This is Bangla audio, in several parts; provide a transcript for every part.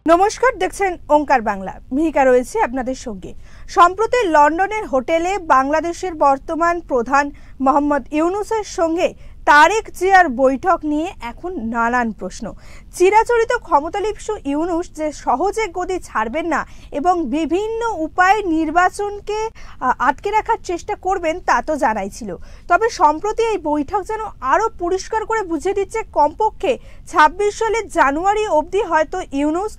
নমস্কার, দেখছেন ওঙ্কার বাংলা। মিহিকা রয়েছে আপনাদের সঙ্গে। সম্প্রতি লন্ডনের হোটেলে বাংলাদেশের বর্তমান প্রধান মোহাম্মদ ইউনূসের সঙ্গে তারেক জিয়ার বৈঠক নিয়ে এখন নানান প্রশ্ন। চিরাচরিত ক্ষমতালিপ্সু ইউনূস যে সহজে গদি ছাড়বেন না এবং বিভিন্ন উপায়ে নির্বাচনকে আটকে রাখার চেষ্টা করবেন তা তো জানাই ছিল। তবে সম্প্রতি এই বৈঠক যেন আরও পরিষ্কার করে বুঝিয়ে দিচ্ছে কমপক্ষে ২৬ সালের জানুয়ারি অবধি হয়তো ইউনূস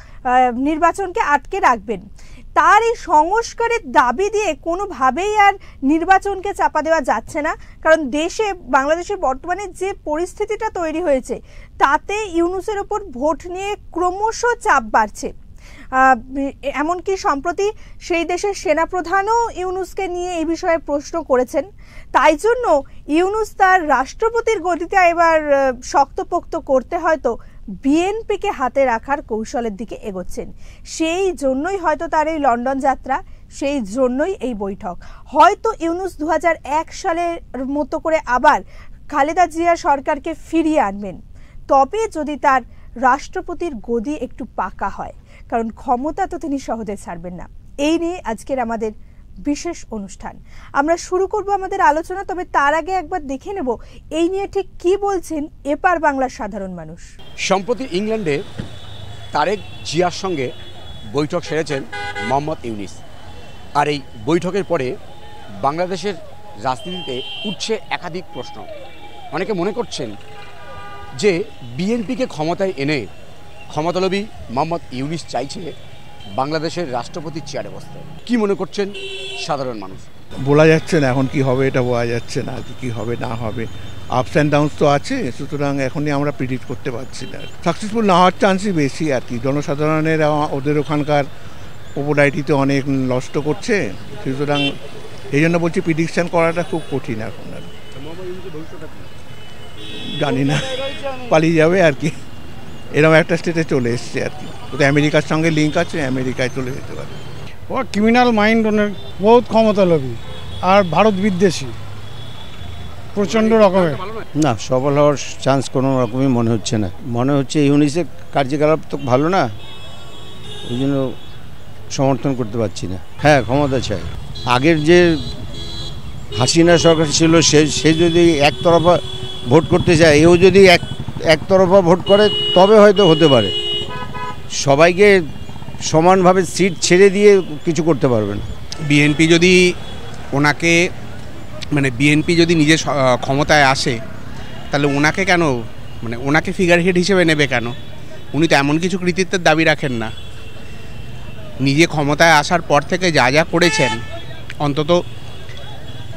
নির্বাচনকে আটকে রাখবেন। তার এই সংস্কারের দাবি দিয়ে কোনোভাবেই আর নির্বাচনকে চাপা দেওয়া যাচ্ছে না, কারণ বাংলাদেশে বর্তমানে যে পরিস্থিতিটা তৈরি হয়েছে তাতে ইউনূসের ওপর ভোট নিয়ে ক্রমশ চাপ বাড়ছে। এমনকি সম্প্রতি সেই দেশের সেনাপ্রধানও ইউনূসকে নিয়ে এই বিষয়ে প্রশ্ন করেছেন। তাই জন্য ইউনূস তার রাষ্ট্রপতির গদিটা এবার শক্তপোক্ত করতে হয়তো বিএনপিকে হাতে রাখার কৌশলের দিকে এগোচ্ছেন। সেই জন্যই হয়তো তার এই লন্ডন যাত্রা, সেই জন্যই এই বৈঠক। হয়তো ইউনূস ২০০১ সালের মতো করে আবার খালেদা জিয়া সরকারকে ফিরিয়ে আনবেন, তবে যদি তার রাষ্ট্রপতির গদি একটু পাকা হয়, কারণ ক্ষমতা তো তিনি সহজে ছাড়বেন না। এই নিয়ে আজকের আমাদের বিশেষ অনুষ্ঠান। আমরা শুরু করব আমাদের আলোচনা, তবে তার আগে একবার দেখে নেব এই নিয়ে ঠিক কি বলছেন এপার বাংলার সাধারণ মানুষ। সম্প্রতি ইংল্যান্ডে তারেক জিয়ার সঙ্গে বৈঠক সেরেছেন মোহাম্মদ ইউনূস। আর এই বৈঠকের পরে বাংলাদেশের রাজনীতিতে উঠছে একাধিক প্রশ্ন। অনেকে মনে করছেন যে বিএনপিকে ক্ষমতায় এনে ক্ষমতালোভী মোহাম্মদ ইউনূস চাইছে বাংলাদেশের রাষ্ট্রপতির চেয়ারে বসতে। কি মনে করছেন সাধারণ মানুষ? বলা যাচ্ছে না এখন কি হবে, এটা বলা যাচ্ছে না কি হবে না হবে। আপস অ্যান্ড ডাউনস তো আছে, সুতরাং এখনই আমরা প্রিডিক্ট করতে পারছি না। সাকসেসফুল না হওয়ার চান্সই বেশি আর কি। জনসাধারণের ওদের ওখানকার পপুলারিটিতে অনেক নষ্ট করছে, সুতরাং এই জন্য বলছি প্রিডিকশান করাটা খুব কঠিন এখন। আর জানি না, পালিয়ে যাবে আর কি, এরকম একটা স্টেটে চলে এসছে আর কি। তো আমেরিকার সঙ্গে লিঙ্ক আছে, আমেরিকায় চলে যেতে পারে। ও ক্রিমিনাল মাইন্ড, ওনার বহুত ক্ষমতালোভী আর ভারত বিদ্বেষী প্রচণ্ড রকমের। না, সফল হওয়ার চান্স কোনো রকমই মনে হচ্ছে না। মনে হচ্ছে ইউনূসের কার্যকলাপ তো ভালো না, ওই জন্য সমর্থন করতে পারছি না। হ্যাঁ, ক্ষমতা চাই। আগের যে হাসিনা সরকার ছিল সে যদি একতরফা ভোট করতে চায়, এও যদি একতরফা ভোট করে তবে হয়তো হতে পারে। সবাইকে সমানভাবে সিট ছেড়ে দিয়ে কিছু করতে পারবে না। বিএনপি যদি ওনাকে বিএনপি যদি নিজের ক্ষমতায় আসে, তাহলে ওনাকে কেন ওনাকে ফিগার হেড হিসেবে নেবে কেন? উনি তো এমন কিছু কৃতিত্বের দাবি রাখেন না। নিজে ক্ষমতায় আসার পর থেকে যা যা করেছেন, অন্তত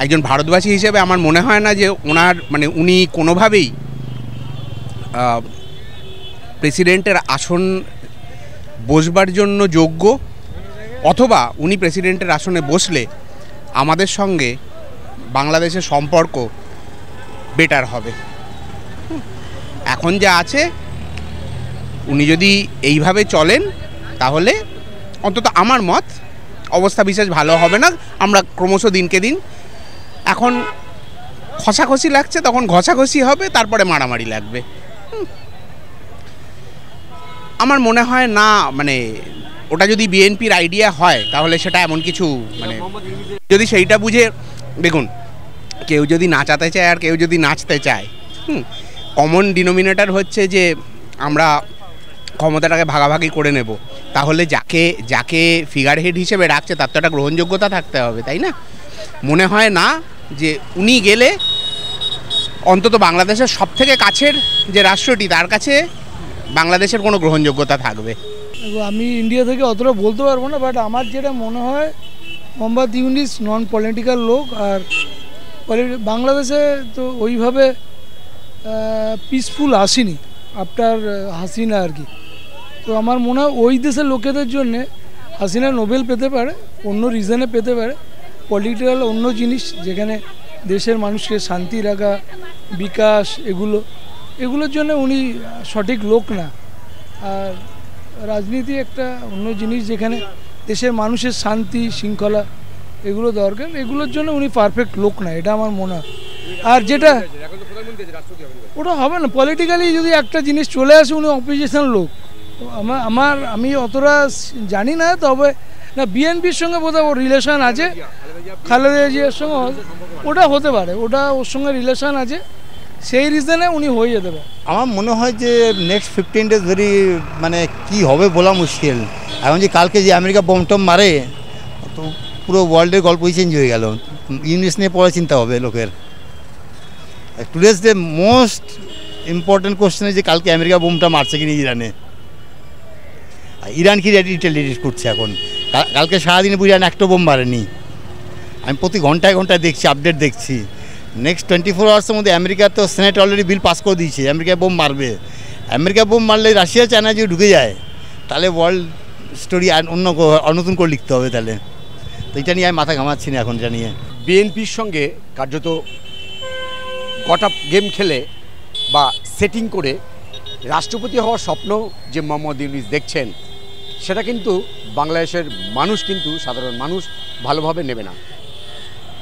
একজন ভারতবাসী হিসেবে আমার মনে হয় না যে ওনার উনি কোনোভাবেই প্রেসিডেন্টের আসন বসবার জন্য যোগ্য, অথবা উনি প্রেসিডেন্টের আসনে বসলে আমাদের সঙ্গে বাংলাদেশের সম্পর্ক বেটার হবে। এখন যা আছে, উনি যদি এইভাবে চলেন তাহলে অন্তত আমার মত অবস্থা বিশেষ ভালো হবে না। আমরা ক্রমশ দিনকে দিন, এখন ঘষাঘষি লাগছে, তখন ঘষাঘষি হবে, তারপরে মারামারি লাগবে। আমার মনে হয় না ওটা যদি বিএনপির আইডিয়া হয় তাহলে সেটা এমন কিছু যদি সেইটা বুঝে, দেখুন, কেউ যদি নাচাতে চায় আর কেউ যদি নাচতে চায়, কমন ডিনোমিনেটর হচ্ছে যে আমরা ক্ষমতাটাকে ভাগাভাগি করে নেব। তাহলে যাকে ফিগার হেড হিসেবে রাখছে তার তো একটা গ্রহণযোগ্যতা থাকতে হবে, তাই না? মনে হয় না যে উনি গেলে অন্তত বাংলাদেশের সবথেকে কাছের যে রাষ্ট্রটি, তার কাছে বাংলাদেশের কোনো গ্রহণযোগ্যতা থাকবে। আমি ইন্ডিয়া থেকে অতটা বলতে পারবো না, বাট আমার যেটা মনে হয় মোহাম্মদ ইউনূস নন পলিটিক্যাল লোক, আর বাংলাদেশে তো ওইভাবে পিসফুল আসেনি আফটার হাসিনা আর কি। তো আমার মনে হয় ওই দেশের লোকেদের জন্যে হাসিনা নোবেল পেতে পারে, অন্য রিজনে পেতে পারে, পলিটিক্যাল অন্য জিনিস, যেখানে দেশের মানুষকে শান্তি রাখা, বিকাশ, এগুলোর জন্য উনি সঠিক লোক না। আর রাজনীতি একটা অন্য জিনিস, যেখানে দেশের মানুষের শান্তি শৃঙ্খলা এগুলো দরকার, এগুলোর জন্য উনি পারফেক্ট লোক না, এটা আমার মনে হয়। আর যেটা ওটা হবে না, পলিটিক্যালি যদি একটা জিনিস চলে আসে, উনি অপোজিশন লোক, তো আমি অতটা জানি না, তবে না বিএনপির সঙ্গে বোধহয় ওর রিলেশন আছে, খালেদা জিয়ার সঙ্গে ওটা হতে পারে, ওটা ওর সঙ্গে রিলেশন আছে, সেই রিজনে উনি হয়ে যেতে পারে। আমার মনে হয় যে নেক্সট 15 days ভেরি মানে কি হবে বলা মুশকিল। এখন যে কালকে যে আমেরিকা বোম টম মারে, তো পুরো ওয়ার্ল্ডের গল্পই চেঞ্জ হয়ে গেল। ইউনিস নিয়ে পড়া চিন্তা হবে লোকের। Today's day most important question যে কালকে আমেরিকা বোমটা মারছে কিনা ইরানে, ইরান কি রিটেলিয়েট করছে এখন। কালকে সারাদিনে ইরান একটা বোম মারেনি, আমি প্রতি ঘন্টায় ঘন্টায় দেখছি, আপডেট দেখছি। নেক্সট 24 আওয়ার্সের মধ্যে আমেরিকা তো সেনেট অলরেডি বিল পাস করে দিয়েছে আমেরিকায় বোম মারবে। আমেরিকা বোম মারলে রাশিয়া চায়না যদি ঢুকে যায়, তাহলে ওয়ার্ল্ড স্টোরি নতুন করে লিখতে হবে তাহলে। তো এটা নিয়ে আমি মাথা ঘামাচ্ছি না এখন জানিয়ে। বিএনপির সঙ্গে কার্যত গট গেম খেলে বা সেটিং করে রাষ্ট্রপতি হওয়ার স্বপ্ন যে মোহাম্মদ ইউনূস দেখছেন, সেটা কিন্তু বাংলাদেশের মানুষ, কিন্তু সাধারণ মানুষ ভালোভাবে নেবে না।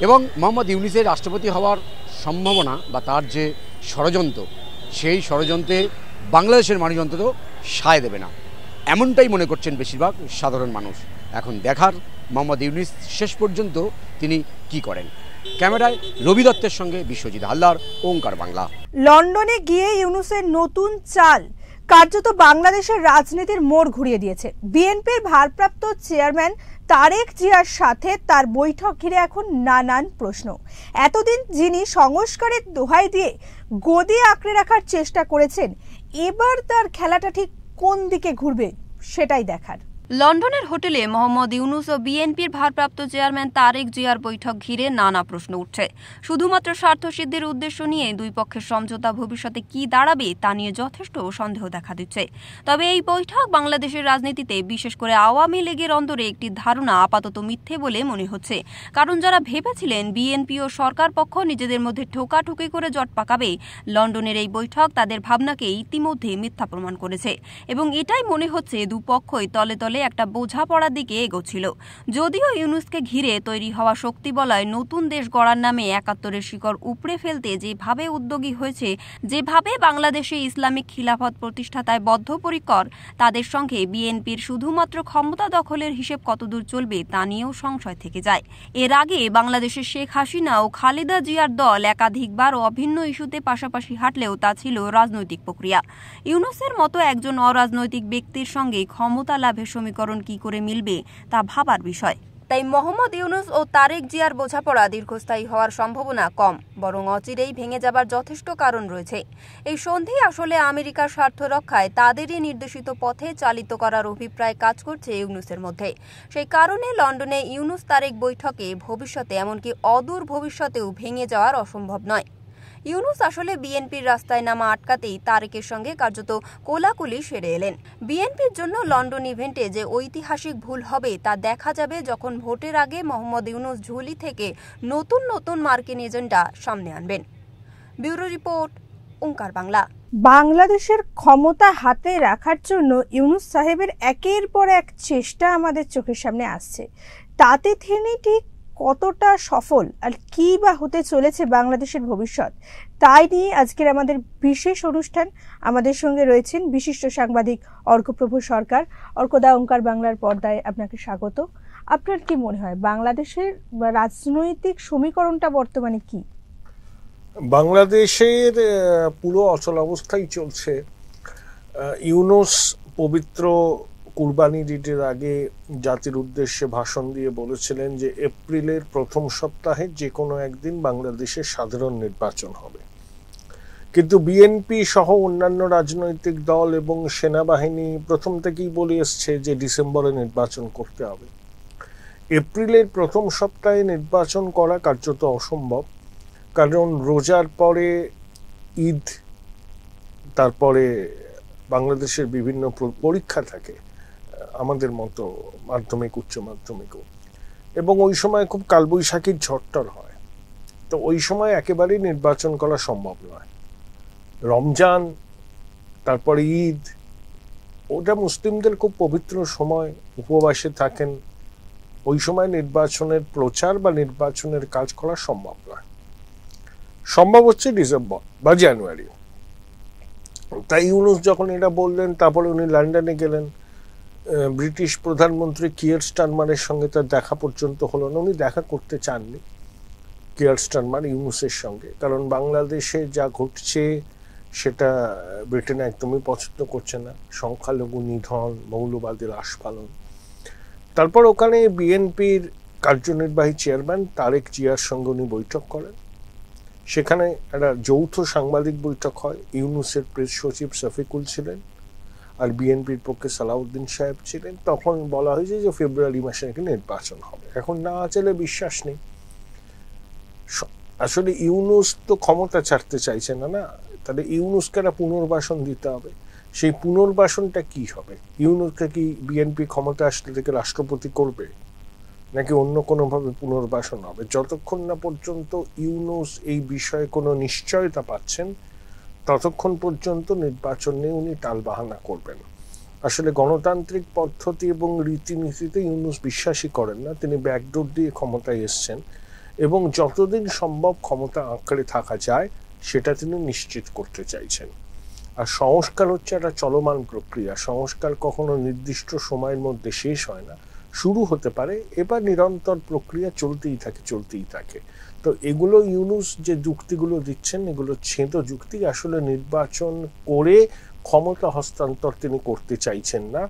এবং মোহাম্মদ ইউনূসের রাষ্ট্রপতি হওয়ার সম্ভাবনা বা তার যে ষড়যন্ত্র, সেই ষড়যন্ত্রে বাংলাদেশের মানুষ অন্তত সায় দেবে না, এমনটাই মনে করছেন বেশিরভাগ সাধারণ মানুষ। এখন দেখার মোহাম্মদ ইউনূস শেষ পর্যন্ত তিনি কি করেন। ক্যামেরায় রবি দত্তের সঙ্গে বিশ্বজিৎ হালদার, ওঙ্কার বাংলা। লন্ডনে গিয়ে ইউনূসের নতুন চাল কার্যত বাংলাদেশের রাজনীতির মোড় ঘুরিয়ে দিয়েছে। বিএনপির ভারপ্রাপ্ত চেয়ারম্যান তারেক জিয়ার সাথে তার বৈঠক ঘিরে এখন নানান প্রশ্ন। এতদিন যিনি সংস্কারের দোহাই দিয়ে গদি আঁকড়ে রাখার চেষ্টা করেছেন, এবার তার খেলাটা ঠিক কোন দিকে ঘুরবে সেটাই দেখার। লন্ডনের হোটেলে মোহাম্মদ ইউনূস ও বিএনপির ভারপ্রাপ্ত চেয়ারম্যান তারেক জিয়ার বৈঠক ঘিরে নানা প্রশ্ন উঠছে। শুধুমাত্র স্বার্থসিদ্ধির উদ্দেশ্য নিয়ে দুই পক্ষের সমঝোতা ভবিষ্যতে কি দাঁড়াবে তা নিয়ে যথেষ্ট সন্দেহ দেখা দিচ্ছে। তবে এই বৈঠক বাংলাদেশের রাজনীতিতে, বিশেষ করে আওয়ামী লীগের অন্তরে একটি ধারণা আপাতত মিথ্যে বলে মনে হচ্ছে। কারণ যারা ভেবেছিলেন বিএনপি ও সরকার পক্ষ নিজেদের মধ্যে ঠোকাঠুকি করে জট পাকাবে, লন্ডনের এই বৈঠক তাদের ভাবনাকে ইতিমধ্যে মিথ্যা প্রমাণ করেছে। এবং এটাই মনে হচ্ছে দুপক্ষই তলে তলে একটা বোঝাপড়ার দিকে এগোচ্ছিল। যদিও ইউনূসকে ঘিরে তৈরি হওয়া শক্তি বলয় নতুন দেশ গড়ার নামে ৭১-এর শিকড় উপড়ে ফেলতে যেভাবে উদ্যোগী হয়েছে, যেভাবে বাংলাদেশে ইসলামিক খিলাফত প্রতিষ্ঠাতায় বদ্ধপরিকর, তাদের সঙ্গে বিএনপির শুধুমাত্র ক্ষমতা দখলের হিসেব কতদূর চলবে তা নিয়েও সংশয় থেকে যায়। এর আগে বাংলাদেশের শেখ হাসিনা ও খালেদা জিয়ার দল একাধিকবার অভিন্ন ইস্যুতে পাশাপাশি হাঁটলেও তা ছিল রাজনৈতিক প্রক্রিয়া। ইউনূসের মতো একজন অরাজনৈতিক ব্যক্তির সঙ্গে ক্ষমতা লাভের সমীকরণ কি করে মিলবে তা ভাবার বিষয়। তাই মোহাম্মদ ইউনূস ও তারেক জিয়ার বোঝাপড়া দীর্ঘস্থায়ী হওয়ার সম্ভাবনা কম, বরং অচিরেই ভেঙে যাবার যথেষ্ট কারণ রয়েছে। এই সন্ধি আসলে আমেরিকার স্বার্থ রক্ষায় তাদেরই নির্দেশিত পথে চালিত করার অভিপ্রায় কাজ করছে ইউনূসের মধ্যে। সেই কারণে লন্ডনে ইউনূস তারেক বৈঠকে ভবিষ্যতে, এমনকি অদূর ভবিষ্যতেও ভেঙে যাওয়ার অসম্ভব নয়। ইউনূস আসলে বিএনপির রাস্তায় নামা আটকাতেই তারেকের সঙ্গে কার্যত কোলাকুলি সেরে এলেন। বিএনপির জন্য লন্ডন ইভেন্টে যে ঐতিহাসিক ভুল হবে তা দেখা যাবে যখন ভোটের আগে মোহাম্মদ ইউনূস ঝুলি থেকে নতুন নতুন মার্কিন এজেন্ডা সামনে আনবেন। ব্যুরো রিপোর্ট, ওঙ্কার বাংলা। বাংলাদেশের ক্ষমতা হাতে রাখার জন্য ইউনূস সাহেবের একের পর এক চেষ্টা আমাদের চোখের সামনে আসছে। তাতে তিনি ঠিক কতটা সফল আর কি বা হতে চলেছে বাংলাদেশের ভবিষ্যৎ, তাই নিয়ে আজকের আমাদের বিশেষ অনুষ্ঠান। আমাদের সঙ্গে রয়েছেন বিশিষ্ট সাংবাদিক অর্কপ্রভু সরকার। অর্কদা, ওঙ্কার বাংলার পর্দায় আপনাকে স্বাগত। আপনার কি মনে হয় বাংলাদেশের রাজনৈতিক সমীকরণটা বর্তমানে কি? বাংলাদেশের পুরো অচলাবস্থাই চলছে। ইউনূস পবিত্র কুরবানি ঈদের আগে জাতির উদ্দেশ্যে ভাষণ দিয়ে বলেছিলেন যে এপ্রিলের প্রথম সপ্তাহে যে কোনো একদিন বাংলাদেশে সাধারণ নির্বাচন হবে। কিন্তু বিএনপি সহ অন্যান্য রাজনৈতিক দল এবং সেনাবাহিনী প্রথম থেকেই বলে এসছে যে ডিসেম্বরে নির্বাচন করতে হবে। এপ্রিলের প্রথম সপ্তাহে নির্বাচন করা কার্যত অসম্ভব, কারণ রোজার পরে ঈদ, তারপরে বাংলাদেশের বিভিন্ন পরীক্ষা থাকে, আমাদের মতো মাধ্যমিক, উচ্চ মাধ্যমিকও, এবং ওই সময় খুব কালবৈশাখীর ঝড়টর হয়। তো ওই সময় একেবারেই নির্বাচন করা সম্ভব নয়। রমজান, তারপরে ঈদ, ওটা মুসলিমদের খুব পবিত্র সময়, উপবাসে থাকেন, ওই সময় নির্বাচনের প্রচার বা নির্বাচনের কাজ করা সম্ভব নয়। সম্ভব হচ্ছে ডিসেম্বর বা জানুয়ারি। তাই ইউনুস যখন এটা বললেন, তারপরে উনি লন্ডনে গেলেন, ব্রিটিশ প্রধানমন্ত্রী কিয়ার স্টারমারের সঙ্গে তার দেখা পর্যন্ত হলো না। উনি দেখা করতে চাননি কিয়ার স্টারমার ইউনুসের সঙ্গে, কারণ বাংলাদেশে যা ঘটছে সেটা ব্রিটেন একদমই পছন্দ করছে না, সংখ্যালঘু নিধন, মৌলবাদের আস্ফালন। তারপর ওখানে বিএনপির কার্যনির্বাহী চেয়ারম্যান তারেক জিয়ার সঙ্গে উনি বৈঠক করেন। সেখানে একটা যৌথ সাংবাদিক বৈঠক হয়। ইউনুসের প্রেস সচিব শফিকুল ছিলেন আর বিএনপির পক্ষে সালাউদ্দিন সাহেব ছিলেন। তখন বলা হয়েছে যে ফেব্রুয়ারি মাসে নাকি নির্বাচন হবে। এখন না চলে বিশ্বাস নেই। আসলে ইউনুস তো ক্ষমতা ছাড়তে চাইছে না, না? তাহলে ইউনুসকে একটা পুনর্বাসন দিতে হবে। সেই পুনর্বাসনটা কি হবে? ইউনুসকে কি বিএনপি ক্ষমতা আসলে থেকে রাষ্ট্রপতি করবে, নাকি অন্য কোনোভাবে পুনর্বাসন হবে? যতক্ষণ না পর্যন্ত ইউনুস এই বিষয়ে কোনো নিশ্চয়তা পাচ্ছেন, ততক্ষণ পর্যন্ত নির্বাচন নিয়ে উনি টালবাহানা করবেন। আসলে গণতান্ত্রিক পদ্ধতি এবং রীতিনীতিতে ইউনুস বিশ্বাসী করেন না। তিনি ব্যাকডোর দিয়ে ক্ষমতায় এসছেন এবং যতদিন সম্ভব ক্ষমতা আঁকড়ে থাকা যায় সেটা তিনি নিশ্চিত করতে চাইছেন। আর সংস্কার হচ্ছে একটা চলমান প্রক্রিয়া। সংস্কার কখনো নির্দিষ্ট সময়ের মধ্যে শেষ হয় না, শুরু হতে পারে, এবার নিরন্তর প্রক্রিয়া চলতেই থাকে। তো এগুলো ইউনুস যে যুক্তিগুলো দিচ্ছেন, এগুলো ছেঁতো যুক্তি। আসলে নির্বাচন করে ক্ষমতা হস্তান্তর তিনি করতে চাইছেন না।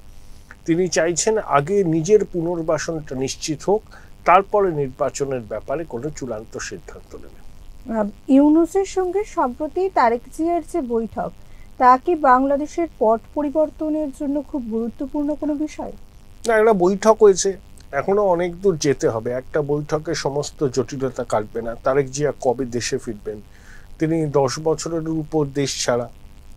তিনি চাইছেন আগে নিজের পুনর্বাসনটা নিশ্চিত হোক, তারপরে নির্বাচনের ব্যাপারে কোনো চূড়ান্ত সিদ্ধান্ত নেবেন। ইউনুসের সঙ্গে সম্প্রতি তারেক জিয়ার যে বৈঠক, তা কি বাংলাদেশের পট পরিবর্তনের জন্য খুব গুরুত্বপূর্ণ কোনো বিষয়? না, একটা বৈঠক হয়েছে, এখনো অনেক দূর যেতে হবে। একটা বৈঠকে সমস্ত জটিলতা কাটবে না। তারেক জিয়া কবে দেশে ফিরবেন? তিনি 10 বছরের উপর দেশ ছাড়া,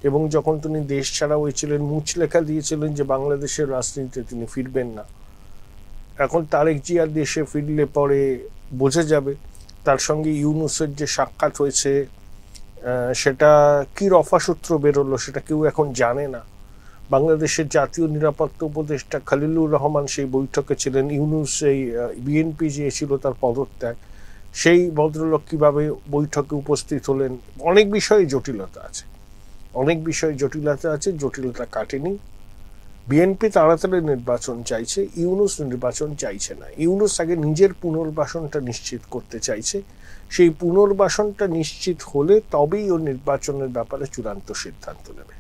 এবং যখন তিনি দেশ ছাড়া হয়েছিলেন মুচলেখা দিয়েছিলেন যে বাংলাদেশের রাজনীতিতে তিনি ফিরবেন না। এখন তারেক জিয়া দেশে ফিরলে পরে বোঝা যাবে। তার সঙ্গে ইউনুসের যে সাক্ষাৎ হয়েছে সেটা কি রফাসূত্র বেরোলো সেটা কেউ এখন জানে না। বাংলাদেশের জাতীয় নিরাপত্তা উপদেষ্টা খলিলুর রহমান সেই বৈঠকে ছিলেন। ইউনুস এই বিএনপি যে ছিল তার পদত্যাগ, সেই ভদ্রলোক কিভাবে বৈঠকে উপস্থিত হলেন, অনেক বিষয়ে জটিলতা আছে, জটিলতা কাটেনি। বিএনপি তাড়াতাড়ি নির্বাচন চাইছে, ইউনুস নির্বাচন চাইছে না। ইউনুস আগে নিজের পুনর্বাসনটা নিশ্চিত করতে চাইছে। সেই পুনর্বাসনটা নিশ্চিত হলে তবেই ও নির্বাচনের ব্যাপারে চূড়ান্ত সিদ্ধান্ত নেবে।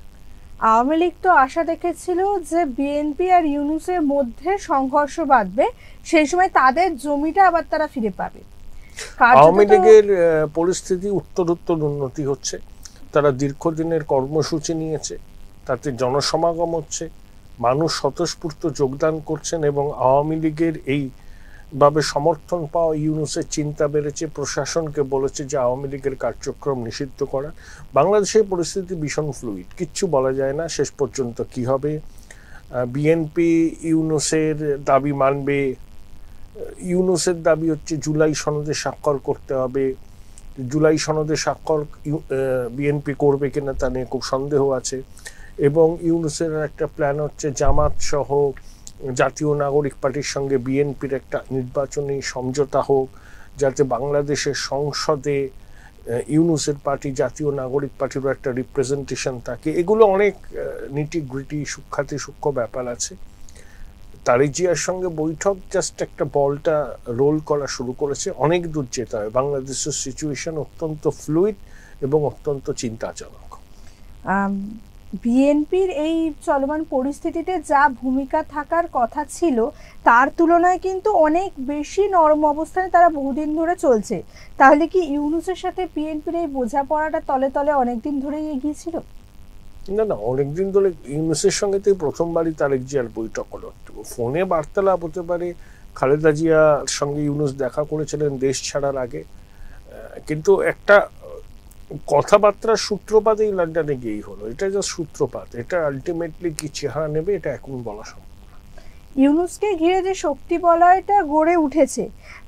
আওয়ামী লীগ তো আশা দেখেছিল যে বিএনপি আর ইউনুসের মধ্যে সংঘর্ষ বাঁধবে, সেই সময় তাদের জমিটা আবার তারা ফিরে পাবে। আওয়ামী লীগের পরিস্থিতি উত্তরোত্তর উন্নতি হচ্ছে। তারা দীর্ঘদিনের কর্মসূচি নিয়েছে, তাতে জনসমাগম হচ্ছে, মানুষ স্বতঃস্ফূর্ত যোগদান করছেন এবং আওয়ামী লীগের এইভাবে সমর্থন পাওয়া ইউনুসের চিন্তা বেড়েছে। প্রশাসনকে বলেছে যে আওয়ামী লীগের কার্যক্রম নিষিদ্ধ করা। বাংলাদেশের পরিস্থিতি ভীষণ ফ্লুইড, কিচ্ছু বলা যায় না শেষ পর্যন্ত কি হবে। বিএনপি ইউনুসের দাবি মানবে। ইউনুসের দাবি হচ্ছে জুলাই সনদে স্বাক্ষর করতে হবে। জুলাই সনদে স্বাক্ষর বিএনপি করবে কিনা তা নিয়ে খুব সন্দেহ আছে। এবং ইউনুসের একটা প্ল্যান হচ্ছে জামাত সহ জাতীয় নাগরিক পার্টির সঙ্গে বিএনপির একটা নির্বাচনী সমঝোতা হোক, যাতে বাংলাদেশের সংসদে ইউনুসের পার্টি, জাতীয় নাগরিক পার্টিরও একটা রিপ্রেজেন্টেশন থাকে। এগুলো অনেক নিটিগ্রিটি, সূক্ষ্ম ব্যাপার আছে। তারেক জিয়ার সঙ্গে বৈঠক জাস্ট একটা বলটা রোল করা শুরু করেছে, অনেক দূর যেতে হয়। বাংলাদেশের সিচুয়েশন অত্যন্ত ফ্লুইড এবং অত্যন্ত চিন্তাজনক। বিএনপির এই চলমান পরিস্থিতিতে যা ভূমিকা থাকার কথা ছিল তার তুলনায় কিন্তু অনেক বেশি নরম অবস্থানে তারা বহুদিন ধরে চলছে। তাহলে কি ইউনুসের সাথে বিএনপির এই বোঝাপড়াটা তলে তলে অনেকদিন ধরেই এগিয়েছিল? না, অনেকদিন ধরে ইউনুসের সঙ্গে তো প্রথমবারই তারেক জিয়ার বৈঠক হলো। ফোনে বার্তালাপ হতে পারে, খালেদা জিয়ার সঙ্গে ইউনুস দেখা করেছিলেন দেশ ছাড়ার আগে, কিন্তু একটা কথাবার্তার সূত্রপাত এই লন্ডনে গিয়েই হলো। এটা জাস্ট সূত্রপাত, এটা আলটিমেটলি কি চেহারা নেবে এটা এখন বলা সম্ভব না। ইউনুসকে ঘিরে যে শক্তি বলয়টা গড়ে উঠেছে,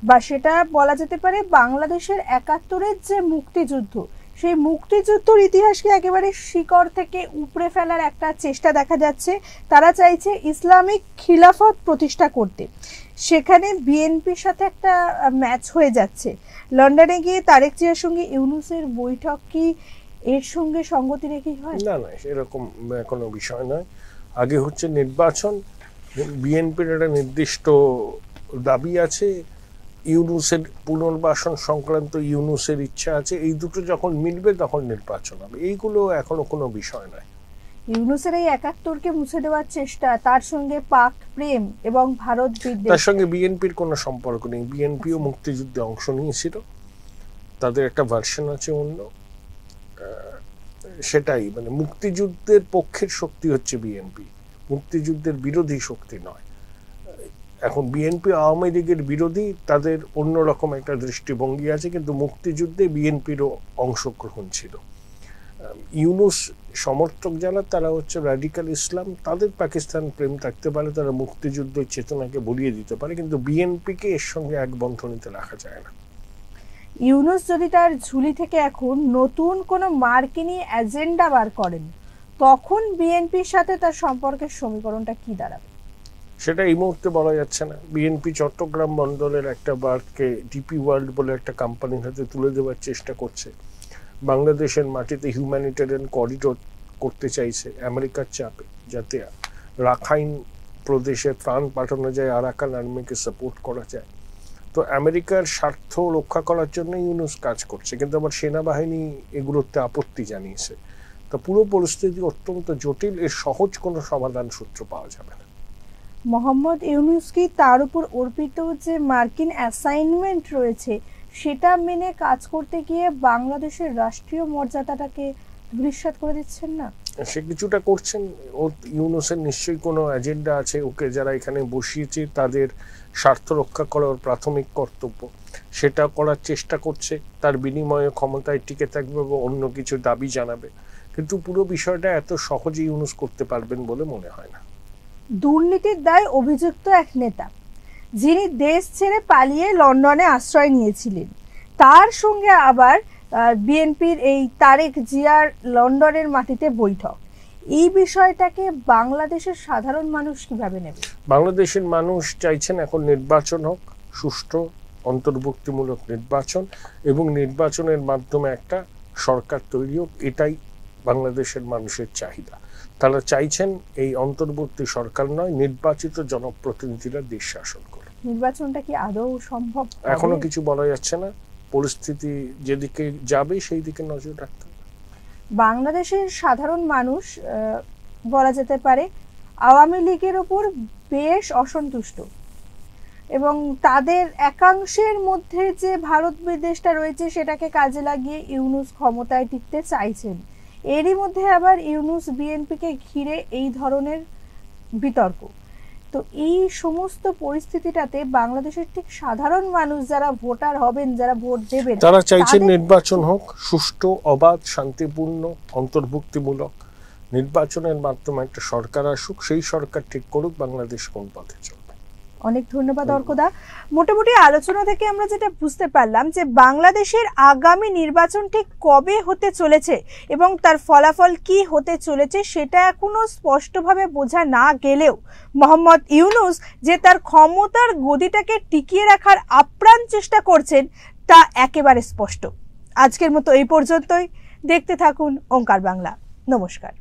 বা সেটা বলা যেতে পারে বাংলাদেশের ৭১-এর যে মুক্তিযুদ্ধ, সেই মুক্তিযুদ্ধের ইতিহাসকে একেবারে শিকড় থেকে উপড়ে ফেলার একটা চেষ্টা দেখা যাচ্ছে। তারা চাইছে ইসলামিক খিলাফত প্রতিষ্ঠা করতে। সেখানে বিএনপির সাথে একটা ম্যাচ হয়ে যাচ্ছে। লন্ডনে গিয়ে তারেক জিয়ার সঙ্গে ইউনুসের বৈঠক কি এর সঙ্গে সঙ্গতি রেখেই হয়? না না, এরকম কোনো বিষয় নয়। আগে হচ্ছে নির্বাচন, বিএনপির একটা নির্দিষ্ট দাবি আছে, ইউনূসের পুনর্বাসন সংক্রান্ত ইউনূসের ইচ্ছা আছে, এই দুটো যখন মিলবে তখন নির্বাচন হবে। এইগুলো এখনো কোনো বিষয় নয়। ইউনূসের এই ৭১কে মুছে দেওয়ার চেষ্টা, তার সঙ্গে পাক প্রেম এবং ভারত বিদ্বেষ, তার সঙ্গে বিএনপির কোনো সম্পর্ক নেই। বিএনপিও মুক্তিযুদ্ধে অংশ নিয়েছিল, তাদের একটা ভার্সন আছে অন্য, সেটাই মানে মুক্তিযুদ্ধের পক্ষের শক্তি হচ্ছে বিএনপি, মুক্তিযুদ্ধের বিরোধী শক্তি নয়। এখন বিএনপি আওয়ামী লীগের বিরোধী, তাদের অন্যরকম একটা দৃষ্টিভঙ্গি আছে, কিন্তু মুক্তিযুদ্ধে বিএনপিরও অংশগ্রহণ ছিল। ইউনূস সমর্থক যারা, তারা হচ্ছে রাডিক্যাল ইসলাম, তাদের পাকিস্তান প্রেম থাকতে পারে, তারা মুক্তিযুদ্ধের চেতনাকে বলিয়ে দিতে পারে, কিন্তু বিএনপিকে এর সঙ্গে এক বন্ধনীতে রাখা যায় না। ইউনূস যদি তার ঝুলি থেকে এখন নতুন কোনো মার্কিনী এজেন্ডা বার করেন, তখন বিএনপির সাথে তার সম্পর্কের সমীকরণটা কি দাঁড়াবে? সেটা এই মুহূর্তে বলা যাচ্ছে না। বিএনপি চট্টগ্রাম বন্দরের একটা বার্থকে ডিপি ওয়ার্ল্ড বলে একটা কোম্পানির হাতে তুলে দেওয়ার চেষ্টা করছে। বাংলাদেশের মাটিতে হিউম্যানিটেরিয়ান করিডোর করতে চাইছে আমেরিকার চাপে, যাতে রাখাইন প্রদেশে ত্রাণ পাঠানো যায়, আরাকান আর্মিকে সাপোর্ট করা যায়। তো আমেরিকার স্বার্থ রক্ষা করার জন্য ইউনূস কাজ করছে, কিন্তু আবার সেনাবাহিনী এগুলোতে আপত্তি জানিয়েছে। তো পুরো পরিস্থিতি অত্যন্ত জটিল, এর সহজ কোনো সমাধান সূত্র পাওয়া যাবে না। মোহাম্মদ ইউনূস কি তার উপর অর্পিত যে মার্কিন অ্যাসাইনমেন্ট রয়েছে সেটা মেনে কাজ করতে গিয়ে বাংলাদেশের রাষ্ট্রীয় মর্যাদাটাকে ধূলিসাৎ করে দিচ্ছেন না? সে কিছুটা করছেন। ও ইউনূসের নিশ্চয়ই কোনো এজেন্ডা আছে, ওকে যারা এখানে বসিয়েছে তাদের স্বার্থ রক্ষা করার প্রাথমিক কর্তব্য, সেটা করার চেষ্টা করছে। তার বিনিময়ে ক্ষমতায় টিকে থাকবে বা অন্য কিছু দাবি জানাবে, কিন্তু পুরো বিষয়টা এত সহজে ইউনূস করতে পারবেন বলে মনে হয় না। দুর্নীতির দায়ে অভিযুক্ত এক নেতা, যিনি দেশ ছেড়ে পালিয়ে লন্ডনে আশ্রয় নিয়েছিলেন, তার সঙ্গে আবার বিএনপির এই তারেক জিয়ার লন্ডনের মাটিতে বৈঠক, এই বিষয়টাকে বাংলাদেশের সাধারণ মানুষ কিভাবে নেবে? বাংলাদেশের মানুষ চাইছেন এখন নির্বাচন হোক, সুষ্ঠু অন্তর্ভুক্তিমূলক নির্বাচন, এবং নির্বাচনের মাধ্যমে একটা সরকার তৈরি হোক, এটাই বাংলাদেশের মানুষের চাহিদা। তারা চাইছেন এই অন্তর্বর্তী সরকার নয়, নির্বাচিত জনপ্রতিনিধিরা দেশ শাসন করে। নির্বাচনটা কি আদৌ সম্ভব? এখনো কিছু বলা যাচ্ছে না, পরিস্থিতি যেদিকে যাবে সেই দিকে নজর রাখতে হবে। বাংলাদেশের সাধারণ মানুষ বলা যেতে পারে আওয়ামী লীগের ওপর বেশ অসন্তুষ্ট, এবং তাদের একাংশের মধ্যে যে ভারত বিদ্বেষটা রয়েছে সেটাকে কাজে লাগিয়ে ইউনূস ক্ষমতায় টিকতে চাইছেন। এরই মধ্যে আবার ইউনূস বিএনপিকে ঘিরে এই ধরনের বিতর্ক। তো এই সমস্ত পরিস্থিতিটাতে বাংলাদেশের ঠিক সাধারণ মানুষ যারা ভোটার হবেন, যারা ভোট দেবেন, তারা চাইছেন নির্বাচন হোক সুষ্ঠু, অবাধ, শান্তিপূর্ণ, অন্তর্ভুক্তিমূলক। নির্বাচনের মাধ্যমে একটা সরকার আসুক, সেই সরকার ঠিক করুক বাংলাদেশ কোন পথে চলবে। অনেক ধন্যবাদ অর্কদা। মোটামুটি আলোচনা থেকে আমরা যেটা বুঝতে পারলাম যে বাংলাদেশের আগামী নির্বাচন ঠিক কবে হতে চলেছে এবং তার ফলাফল কি হতে চলেছে সেটা এখনো স্পষ্টভাবে বোঝা না গেলেও মোহাম্মদ ইউনূস যে তার ক্ষমতার গদিটাকে টিকিয়ে রাখার আপ্রাণ চেষ্টা করছেন তা একেবারে স্পষ্ট। আজকের মতো এই পর্যন্তই। দেখতে থাকুন ওঙ্কার বাংলা। নমস্কার।